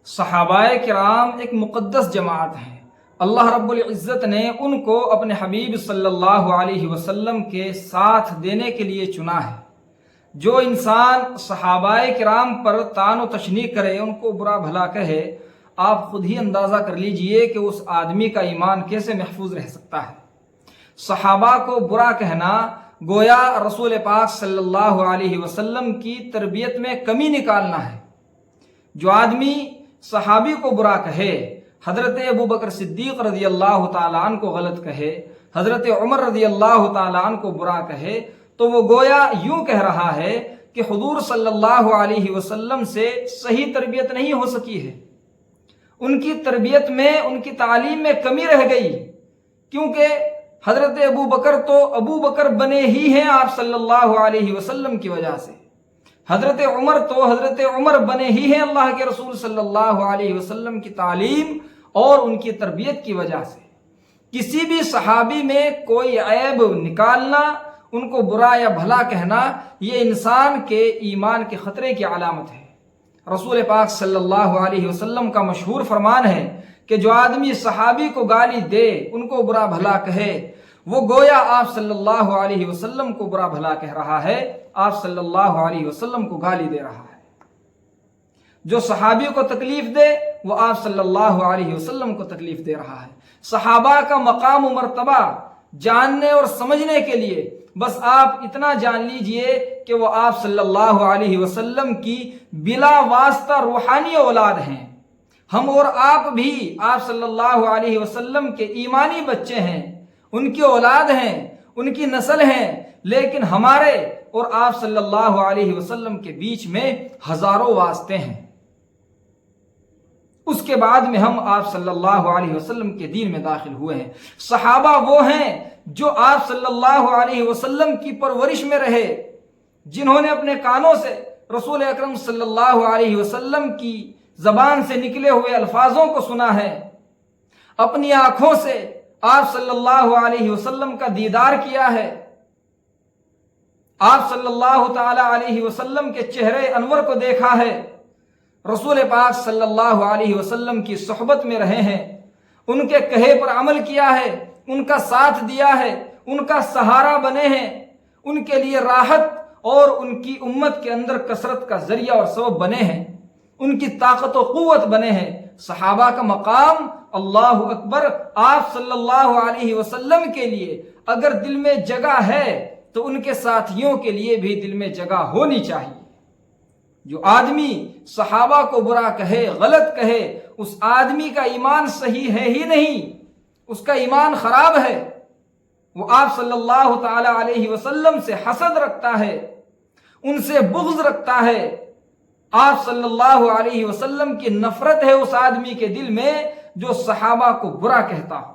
صحابہ کرام ایک مقدس جماعت ہیں۔ اللہ رب العزت نے ان کو اپنے حبیب صلی اللہ علیہ وسلم کے ساتھ دینے کے لیے چنا ہے۔ جو انسان صحابہ کرام پر طعن و تشنیع کرے، ان کو برا بھلا کہے، آپ خود ہی اندازہ کر لیجئے کہ اس آدمی کا ایمان کیسے محفوظ رہ سکتا ہے۔ صحابہ کو برا کہنا گویا رسول پاک صلی اللہ علیہ وسلم کی تربیت میں کمی نکالنا ہے۔ جو آدمی صحابی کو برا کہے، حضرت ابو بکر صدیق رضی اللہ تعالیٰ عنہ کو غلط کہے، حضرت عمر رضی اللہ تعالیٰ عنہ کو برا کہے، تو وہ گویا یوں کہہ رہا ہے کہ حضور صلی اللہ علیہ وسلم سے صحیح تربیت نہیں ہو سکی ہے، ان کی تربیت میں، ان کی تعلیم میں کمی رہ گئی، کیونکہ حضرت ابو بکر تو ابو بکر بنے ہی ہیں آپ صلی اللہ علیہ وسلم کی وجہ سے، حضرت عمر تو حضرت عمر بنے ہی ہیں اللہ کے رسول صلی اللہ علیہ وسلم کی تعلیم اور ان کی تربیت کی وجہ سے۔ کسی بھی صحابی میں کوئی عیب نکالنا، ان کو برا یا بھلا کہنا، یہ انسان کے ایمان کے خطرے کی علامت ہے۔ رسول پاک صلی اللہ علیہ وسلم کا مشہور فرمان ہے کہ جو آدمی صحابی کو گالی دے، ان کو برا بھلا کہے، وہ گویا آپ صلی اللہ علیہ وسلم کو برا بھلا کہہ رہا ہے، آپ صلی اللہ علیہ وسلم کو گالی دے رہا ہے۔ جو صحابی کو تکلیف دے، وہ آپ صلی اللہ علیہ وسلم کو تکلیف دے رہا ہے۔ صحابہ کا مقام و مرتبہ جاننے اور سمجھنے کے لیے بس آپ اتنا جان لیجئے کہ وہ آپ صلی اللہ علیہ وسلم کی بلا واسطہ روحانی اولاد ہیں۔ ہم اور آپ بھی آپ صلی اللہ علیہ وسلم کے ایمانی بچے ہیں، ان کی اولاد ہیں، ان کی نسل ہیں، لیکن ہمارے اور آپ صلی اللہ علیہ وسلم کے بیچ میں ہزاروں واسطے ہیں۔ اس کے بعد میں ہم آپ صلی اللہ علیہ وسلم کے دین میں داخل ہوئے ہیں۔ صحابہ وہ ہیں جو آپ صلی اللہ علیہ وسلم کی پرورش میں رہے، جنہوں نے اپنے کانوں سے رسول اکرم صلی اللہ علیہ وسلم کی زبان سے نکلے ہوئے الفاظوں کو سنا ہے، اپنی آنکھوں سے آپ صلی اللہ علیہ وسلم کا دیدار کیا ہے، آپ صلی اللہ تعالی علیہ وسلم کے چہرے انور کو دیکھا ہے، رسول پاک صلی اللہ علیہ وسلم کی صحبت میں رہے ہیں، ان کے کہے پر عمل کیا ہے، ان کا ساتھ دیا ہے، ان کا سہارا بنے ہیں، ان کے لیے راحت اور ان کی امت کے اندر کثرت کا ذریعہ اور سبب بنے ہیں، ان کی طاقت و قوت بنے ہیں۔ صحابہ کا مقام اللہ اکبر، آپ صلی اللہ علیہ وسلم کے لیے اگر دل میں جگہ ہے تو ان کے ساتھیوں کے لیے بھی دل میں جگہ ہونی چاہیے۔ جو آدمی صحابہ کو برا کہے، غلط کہے، اس آدمی کا ایمان صحیح ہے ہی نہیں، اس کا ایمان خراب ہے۔ وہ آپ صلی اللہ تعالی علیہ وسلم سے حسد رکھتا ہے، ان سے بغض رکھتا ہے۔ آپ صلی اللہ علیہ وسلم کی نفرت ہے اس آدمی کے دل میں جو صحابہ کو برا کہتا ہو۔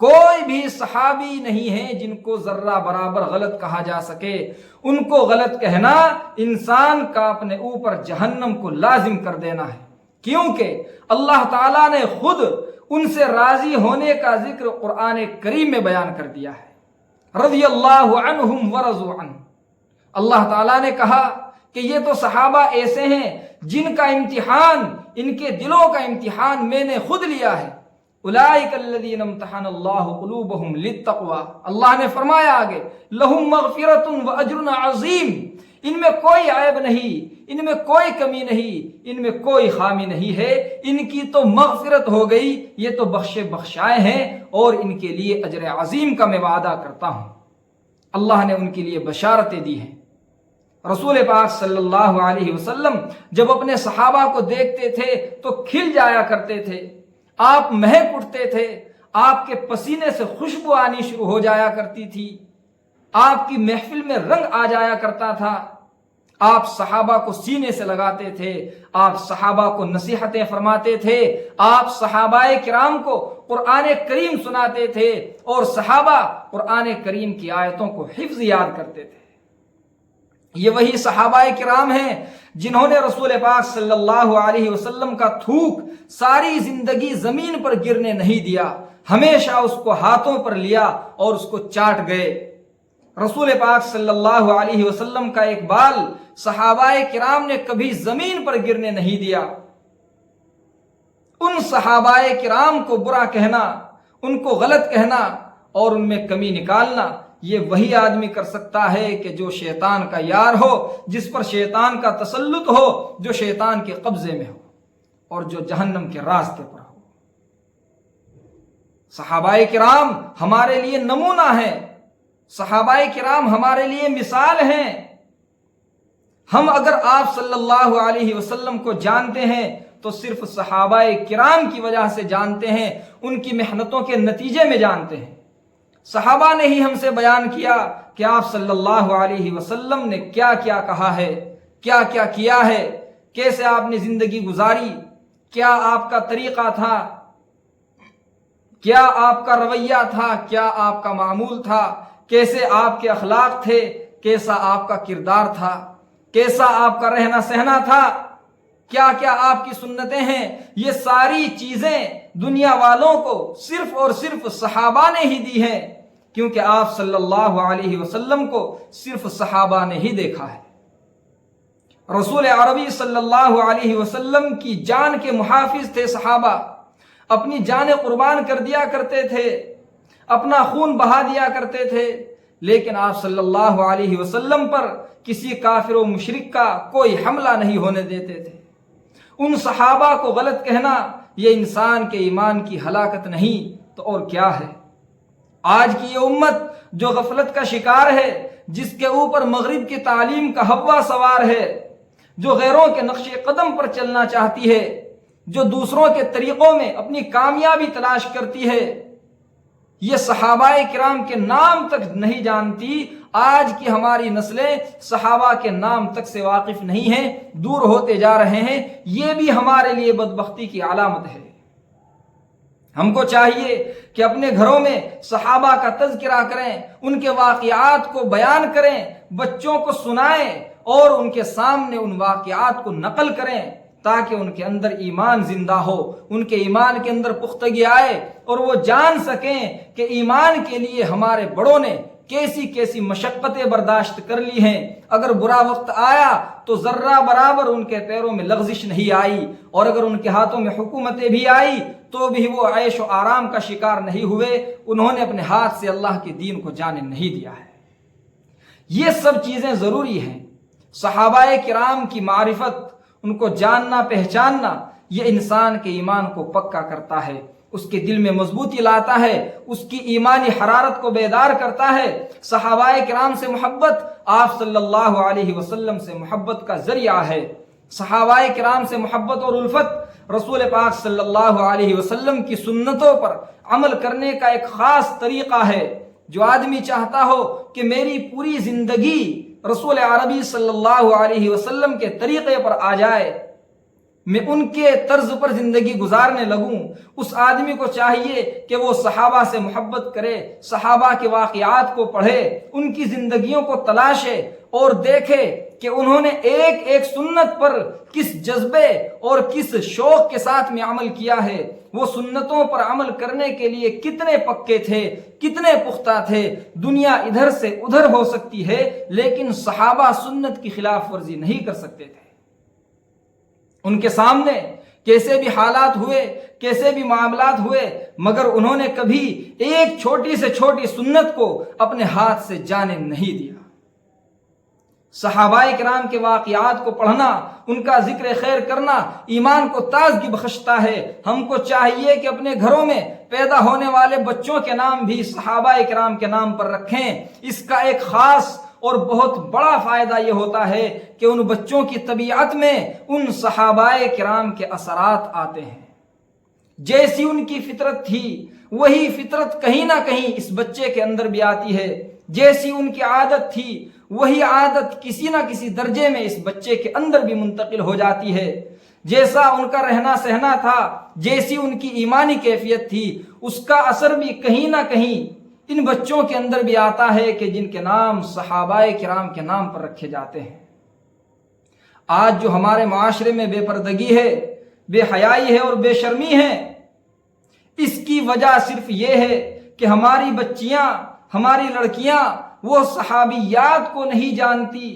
کوئی بھی صحابی نہیں ہے جن کو ذرہ برابر غلط کہا جا سکے۔ ان کو غلط کہنا انسان کا اپنے اوپر جہنم کو لازم کر دینا ہے، کیونکہ اللہ تعالیٰ نے خود ان سے راضی ہونے کا ذکر قرآن کریم میں بیان کر دیا ہے۔ رضی اللہ عنہم ورضوا عنہ، اللہ تعالیٰ نے کہا کہ یہ تو صحابہ ایسے ہیں جن کا امتحان، ان کے دلوں کا امتحان میں نے خود لیا ہے۔ اولئک الذین امتحن اللہ قلوبہم للتقوی، اللہ نے فرمایا آگے، لہم مغفرۃ واجر عظیم، ان میں کوئی عیب نہیں، ان میں کوئی کمی نہیں، ان میں کوئی خامی نہیں ہے، ان کی تو مغفرت ہو گئی، یہ تو بخشے بخشائے ہیں، اور ان کے لیے اجر عظیم کا میں وعدہ کرتا ہوں۔ اللہ نے ان کے لیے بشارتیں دی ہیں۔ رسول پاک صلی اللہ علیہ وسلم جب اپنے صحابہ کو دیکھتے تھے تو کھل جایا کرتے تھے، آپ مہک اٹھتے تھے، آپ کے پسینے سے خوشبو آنی شروع ہو جایا کرتی تھی، آپ کی محفل میں رنگ آ جایا کرتا تھا، آپ صحابہ کو سینے سے لگاتے تھے، آپ صحابہ کو نصیحتیں فرماتے تھے، آپ صحابہ کرام کو قرآن کریم سناتے تھے، اور صحابہ قرآن کریم کی آیتوں کو حفظ یاد کرتے تھے۔ یہ وہی صحابہ کرام ہیں جنہوں نے رسول پاک صلی اللہ علیہ وسلم کا تھوک ساری زندگی زمین پر گرنے نہیں دیا، ہمیشہ اس کو ہاتھوں پر لیا اور اس کو چاٹ گئے۔ رسول پاک صلی اللہ علیہ وسلم کا ایک بال صحابہ کرام نے کبھی زمین پر گرنے نہیں دیا۔ صحابہ کرام کو برا کہنا، ان کو غلط کہنا اور ان میں کمی نکالنا، یہ وہی آدمی کر سکتا ہے کہ جو شیطان کا یار ہو، جس پر شیطان کا تسلط ہو، جو شیطان کے قبضے میں ہو اور جو جہنم کے راستے پر ہو۔ صحابہ کرام ہمارے لیے نمونہ ہیں، صحابہ کرام ہمارے لیے مثال ہیں۔ ہم اگر آپ صلی اللہ علیہ وسلم کو جانتے ہیں تو صرف صحابہ کرام کی وجہ سے جانتے ہیں، ان کی محنتوں کے نتیجے میں جانتے ہیں۔ صحابہ نے ہی ہم سے بیان کیا کہ آپ صلی اللہ علیہ وسلم نے کیا کیا کہا ہے، کیا کیا کیا ہے، کیسے آپ نے زندگی گزاری، کیا آپ کا طریقہ تھا، کیا آپ کا رویہ تھا، کیا آپ کا معمول تھا، کیسے آپ کے اخلاق تھے، کیسا آپ کا کردار تھا، کیسا آپ کا رہنا سہنا تھا، کیا کیا آپ کی سنتیں ہیں۔ یہ ساری چیزیں دنیا والوں کو صرف اور صرف صحابہ نے ہی دی ہیں، کیونکہ آپ صلی اللہ علیہ وسلم کو صرف صحابہ نے ہی دیکھا ہے۔ رسول عربی صلی اللہ علیہ وسلم کی جان کے محافظ تھے صحابہ، اپنی جانیں قربان کر دیا کرتے تھے، اپنا خون بہا دیا کرتے تھے، لیکن آپ صلی اللہ علیہ وسلم پر کسی کافر و مشرک کا کوئی حملہ نہیں ہونے دیتے تھے۔ ان صحابہ کو غلط کہنا یہ انسان کے ایمان کی ہلاکت نہیں تو اور کیا ہے۔ آج کی یہ امت جو غفلت کا شکار ہے، جس کے اوپر مغرب کی تعلیم کا ہوا سوار ہے، جو غیروں کے نقش قدم پر چلنا چاہتی ہے، جو دوسروں کے طریقوں میں اپنی کامیابی تلاش کرتی ہے، یہ صحابہ کرام کے نام تک نہیں جانتی۔ آج کی ہماری نسلیں صحابہ کے نام تک سے واقف نہیں ہیں، دور ہوتے جا رہے ہیں۔ یہ بھی ہمارے لیے بدبختی کی علامت ہے۔ ہم کو چاہیے کہ اپنے گھروں میں صحابہ کا تذکرہ کریں، ان کے واقعات کو بیان کریں، بچوں کو سنائیں اور ان کے سامنے ان واقعات کو نقل کریں، تاکہ ان کے اندر ایمان زندہ ہو، ان کے ایمان کے اندر پختگی آئے اور وہ جان سکیں کہ ایمان کے لیے ہمارے بڑوں نے کیسی کیسی مشقتیں برداشت کر لی ہیں۔ اگر برا وقت آیا تو ذرہ برابر ان کے پیروں میں لغزش نہیں آئی، اور اگر ان کے ہاتھوں میں حکومتیں بھی آئی تو بھی وہ عیش و آرام کا شکار نہیں ہوئے، انہوں نے اپنے ہاتھ سے اللہ کے دین کو جانے نہیں دیا ہے۔ یہ سب چیزیں ضروری ہیں۔ صحابہ کرام کی معرفت، ان کو جاننا پہچاننا، یہ انسان کے ایمان کو پکا کرتا ہے، اس کے دل میں مضبوطی لاتا ہے، اس کی ایمانی حرارت کو بیدار کرتا ہے۔ صحابہ کرام سے محبت آپ صلی اللہ علیہ وسلم سے محبت کا ذریعہ ہے۔ صحابہ کرام سے محبت اور الفت رسول پاک صلی اللہ علیہ وسلم کی سنتوں پر عمل کرنے کا ایک خاص طریقہ ہے۔ جو آدمی چاہتا ہو کہ میری پوری زندگی رسول عربی صلی اللہ علیہ وسلم کے طریقے پر آ جائے، میں ان کے طرز پر زندگی گزارنے لگوں، اس آدمی کو چاہیے کہ وہ صحابہ سے محبت کرے، صحابہ کے واقعات کو پڑھے، ان کی زندگیوں کو تلاشے اور دیکھے کہ انہوں نے ایک ایک سنت پر کس جذبے اور کس شوق کے ساتھ میں عمل کیا ہے، وہ سنتوں پر عمل کرنے کے لیے کتنے پکے تھے، کتنے پختہ تھے۔ دنیا ادھر سے ادھر ہو سکتی ہے لیکن صحابہ سنت کی خلاف ورزی نہیں کر سکتے تھے۔ ان کے سامنے کیسے بھی حالات ہوئے، کیسے بھی معاملات ہوئے، مگر انہوں نے کبھی ایک چھوٹی سے چھوٹی سنت کو اپنے ہاتھ سے جانے نہیں دیا۔ صحابہ کرام کے واقعات کو پڑھنا، ان کا ذکر خیر کرنا ایمان کو تازگی بخشتا ہے۔ ہم کو چاہیے کہ اپنے گھروں میں پیدا ہونے والے بچوں کے نام بھی صحابہ کرام کے نام پر رکھیں۔ اس کا ایک خاص اور بہت بڑا فائدہ یہ ہوتا ہے کہ ان بچوں کی طبیعت میں ان صحابہ کرام کے اثرات آتے ہیں۔ جیسی ان کی فطرت تھی وہی فطرت کہیں نہ کہیں اس بچے کے اندر بھی آتی ہے، جیسی ان کی عادت تھی وہی عادت کسی نہ کسی درجے میں اس بچے کے اندر بھی منتقل ہو جاتی ہے۔ جیسا ان کا رہنا سہنا تھا، جیسی ان کی ایمانی کیفیت تھی، اس کا اثر بھی کہیں نہ کہیں ان بچوں کے اندر بھی آتا ہے کہ جن کے نام صحابہ کرام کے نام پر رکھے جاتے ہیں۔ آج جو ہمارے معاشرے میں بے پردگی ہے، بے حیائی ہے اور بے شرمی ہے، اس کی وجہ صرف یہ ہے کہ ہماری بچیاں، ہماری لڑکیاں وہ صحابیات کو نہیں جانتی۔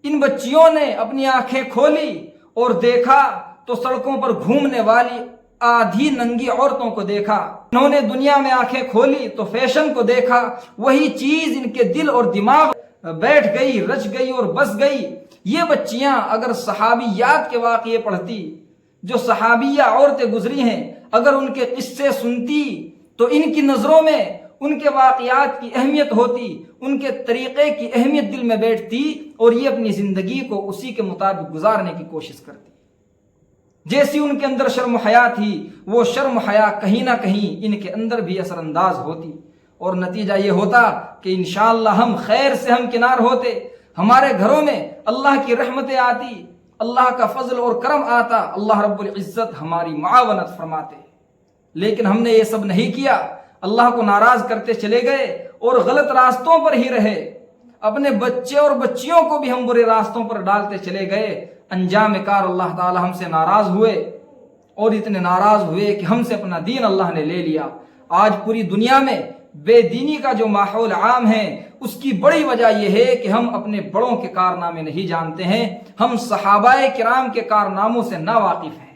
ان بچیوں نے اپنی آنکھیں کھولی اور دیکھا تو سڑکوں پر گھومنے والی آدھی ننگی عورتوں کو دیکھا، انہوں نے دنیا میں آنکھیں کھولی تو فیشن کو دیکھا، وہی چیز ان کے دل اور دماغ بیٹھ گئی، رچ گئی اور بس گئی۔ یہ بچیاں اگر صحابیات کے واقعے پڑھتی، جو صحابیہ عورتیں گزری ہیں، اگر ان کے قصے سنتی تو ان کی نظروں میں ان کے واقعات کی اہمیت ہوتی، ان کے طریقے کی اہمیت دل میں بیٹھتی، اور یہ اپنی زندگی کو اسی کے مطابق گزارنے کی کوشش کرتی۔ جیسی ان کے اندر شرم و حیا تھی، وہ شرم و حیا کہیں نہ کہیں ان کے اندر بھی اثر انداز ہوتی، اور نتیجہ یہ ہوتا کہ انشاءاللہ ہم خیر سے ہم کنار ہوتے، ہمارے گھروں میں اللہ کی رحمتیں آتی، اللہ کا فضل اور کرم آتا، اللہ رب العزت ہماری معاونت فرماتے۔ لیکن ہم نے یہ سب نہیں کیا، اللہ کو ناراض کرتے چلے گئے اور غلط راستوں پر ہی رہے، اپنے بچے اور بچیوں کو بھی ہم برے راستوں پر ڈالتے چلے گئے۔ انجام کار اللہ تعالی ہم سے ناراض ہوئے، اور اتنے ناراض ہوئے کہ ہم سے اپنا دین اللہ نے لے لیا۔ آج پوری دنیا میں بے دینی کا جو ماحول عام ہے، اس کی بڑی وجہ یہ ہے کہ ہم اپنے بڑوں کے کارنامے نہیں جانتے ہیں، ہم صحابہ کرام کے کارناموں سے ناواقف ہیں۔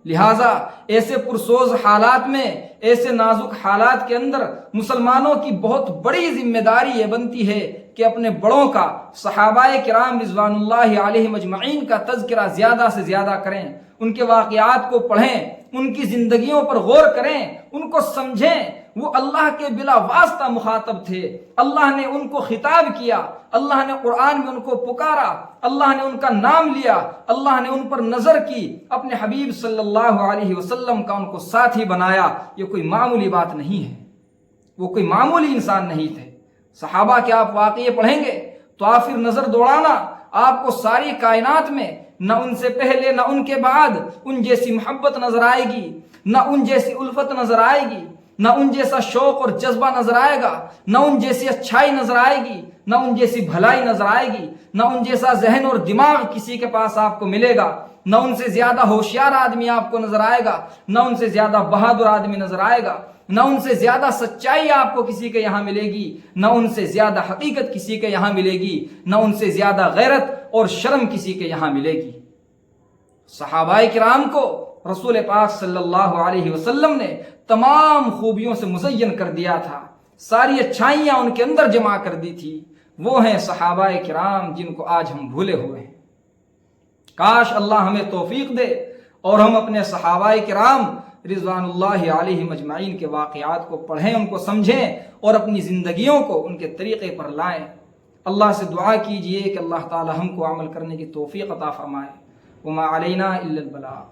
لہٰذا ایسے پرسوز حالات میں، ایسے نازک حالات کے اندر مسلمانوں کی بہت بڑی ذمہ داری یہ بنتی ہے کہ اپنے بڑوں کا، صحابہ کرام رضوان اللہ علیہم اجمعین کا تذکرہ زیادہ سے زیادہ کریں، ان کے واقعات کو پڑھیں، ان کی زندگیوں پر غور کریں، ان کو سمجھیں۔ وہ اللہ کے بلا واسطہ مخاطب تھے، اللہ نے ان کو خطاب کیا، اللہ نے قرآن میں ان کو پکارا، اللہ نے ان کا نام لیا، اللہ نے ان پر نظر کی، اپنے حبیب صلی اللہ علیہ وسلم کا ان کو ساتھی بنایا۔ یہ کوئی معمولی بات نہیں ہے، وہ کوئی معمولی انسان نہیں تھے۔ صحابہ کے آپ واقعے پڑھیں گے تو آپ پھر نظر دوڑانا، آپ کو ساری کائنات میں نہ ان سے پہلے نہ ان کے بعد ان جیسی محبت نظر آئے گی، نہ ان جیسی الفت نظر آئے گی، نہ ان جیسا شوق اور جذبہ نظر آئے گا، نہ ان جیسی اچھائی نظر آئے گی، نہ ان جیسی بھلائی نظر آئے گی، نہ ان جیسا ذہن اور دماغ کسی کے پاس آپ کو ملے گا، نہ ان سے زیادہ ہوشیار آدمی آپ کو نظر آئے گا، نہ ان سے زیادہ بہادر آدمی نظر آئے گا، نہ ان سے زیادہ سچائی آپ کو کسی کے یہاں ملے گی، نہ ان سے زیادہ حقیقت کسی کے یہاں ملے گی، نہ ان سے زیادہ غیرت اور شرم کسی کے یہاں ملے گی۔ صحابہ کرام کو رسول پاک صلی اللہ علیہ وسلم نے تمام خوبیوں سے مزین کر دیا تھا، ساری اچھائیاں ان کے اندر جمع کر دی تھی۔ وہ ہیں صحابہ کرام جن کو آج ہم بھولے ہوئے ہیں۔ کاش اللہ ہمیں توفیق دے اور ہم اپنے صحابہ کرام رضوان اللہ علیہم اجمعین کے واقعات کو پڑھیں، ان کو سمجھیں اور اپنی زندگیوں کو ان کے طریقے پر لائیں۔ اللہ سے دعا کیجئے کہ اللہ تعالی ہم کو عمل کرنے کی توفیق عطا فرمائے۔ وما علینا الا البلاغ۔